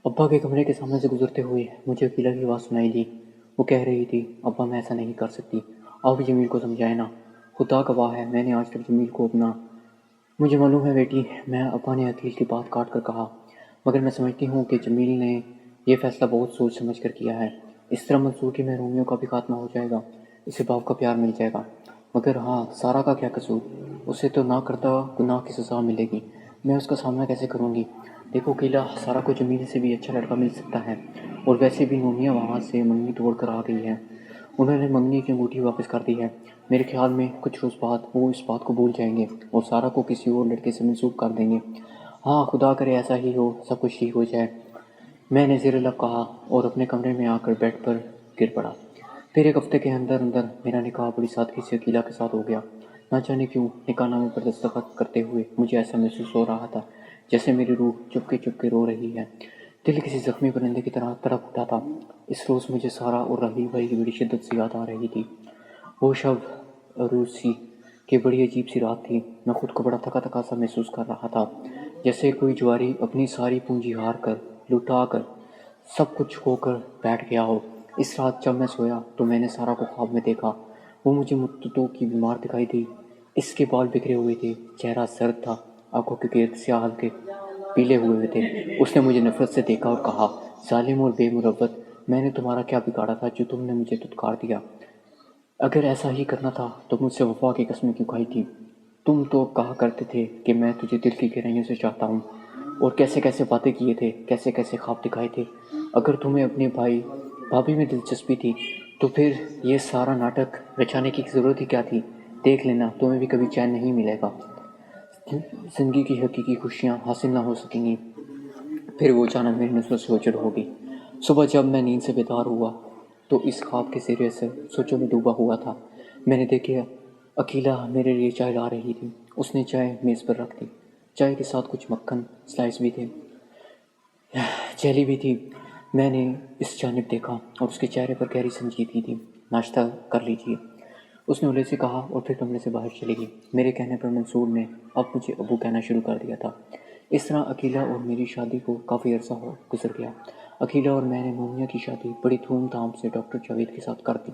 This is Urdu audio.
ابا کے کمرے کے سامنے سے گزرتے ہوئے مجھے عقیلہ کی آواز سنائی دی۔ وہ کہہ رہی تھی، ابا میں ایسا نہیں کر سکتی، آپ جمیل کو سمجھائیں نا، خدا گواہ ہے میں نے آج تک جمیل کو اپنا… مجھے معلوم ہے بیٹی، میں ابا نے عقیل کی بات کاٹ کر کہا، مگر میں سمجھتی ہوں کہ جمیل نے یہ فیصلہ بہت سوچ سمجھ کر کیا ہے۔ اس طرح منصور کی محرومیوں کا بھی خاتمہ ہو جائے گا، اسے باپ کا پیار مل جائے گا۔ مگر ہاں، سارا کا کیا قصور؟ اسے تو نہ کرتا گناہ کی سزا ملے گی، میں اس کا سامنا کیسے کروں گی؟ دیکھو قیلا، سارا کو جمیل سے بھی اچھا لڑکا مل سکتا ہے، اور ویسے بھی نونیا وہاں سے منگنی توڑ کر آ گئی ہے، انہوں نے منگنی کی انگوٹھی واپس کر دی ہے۔ میرے خیال میں کچھ روز بعد وہ اس بات کو بھول جائیں گے اور سارا کو کسی اور لڑکے سے منسوب کر دیں گے۔ ہاں خدا کرے ایسا ہی ہو، سب کچھ ٹھیک ہو جائے، میں نے زیر لب کہا اور اپنے کمرے میں آ کر بیڈ پر گر پڑا۔ پھر ایک ہفتے کے اندر میرا نکاح بڑی سادگی سے عقیلہ کے ساتھ ہو گیا۔ نہ جانے کیوں نکاح نامے پر دستخط کرتے ہوئے مجھے ایسا محسوس ہو رہا تھا جیسے میری روح چپ کے رو رہی ہے، دل کسی زخمی پرندے کی طرح تڑپ اٹھا تھا۔ اس روز مجھے سارا اور رحیل بھائی کی بڑی شدت سے یاد آ رہی تھی۔ وہ شب عروسی کی بڑی عجیب سی رات تھی، میں خود کو بڑا تھکا تھکا سا محسوس کر رہا تھا، جیسے کوئی جواری اپنی ساری پونجی ہار کر، لٹا کر، سب کچھ کھو کر بیٹھ گیا ہو۔ اس رات جب میں سویا تو میں نے سارا کو خواب میں دیکھا، وہ مجھے مدتوں کی بیمار دکھائی دی، اس کے بال بکھرے ہوئے تھے، چہرہ سرد تھا، آنکھوں کے گرد سیاہ ہلکے پیلے ہوئے تھے۔ اس نے مجھے نفرت سے دیکھا اور کہا، ظالم اور بے مروت، میں نے تمہارا کیا بگاڑا تھا جو تم نے مجھے دھتکار دیا؟ اگر ایسا ہی کرنا تھا تو مجھ سے وفا کی قسمیں کیوں کھائی تھی؟ تم تو کہا کرتے تھے کہ میں تجھے دل کی گہرائیوں سے چاہتا ہوں، اور کیسے کیسے باتیں کیے تھے، کیسے کیسے خواب دکھائے تھے۔ اگر تمہیں اپنے بھائی بھابھی میں دلچسپی تھی تو پھر یہ سارا ناٹک رچانے کی ضرورت ہی کیا تھی؟ دیکھ لینا، تمہیں بھی کبھی چین نہیں ملے گا، زندگی کی حقیقی خوشیاں حاصل نہ ہو سکیں گی۔ پھر وہ اچانک میری نظروں سے اوجھل ہو گئی۔ صبح جب میں نیند سے بیدار ہوا تو اس خواب کے زیر اثر سوچوں میں ڈوبا ہوا تھا۔ میں نے دیکھا عقیلہ میرے لیے چائے لا رہی تھی، اس نے چائے میز پر رکھ دی، چائے کے ساتھ کچھ مکھن سلائس بھی تھے، جیلی بھی تھی۔ میں نے اس جانب دیکھا اور اس کے چہرے پر گہری سنجیدگی تھی۔ ناشتہ کر لیجیے، اس نے اولے سے کہا اور پھر کمرے سے باہر چلی گئی۔ میرے کہنے پر منصور نے اب مجھے ابو کہنا شروع کر دیا تھا۔ اس طرح عقیلہ اور میری شادی کو کافی عرصہ گزر گیا۔ عقیلہ اور میں نے نونیا کی شادی بڑی دھوم دھام سے ڈاکٹر جاوید کے ساتھ کر دی۔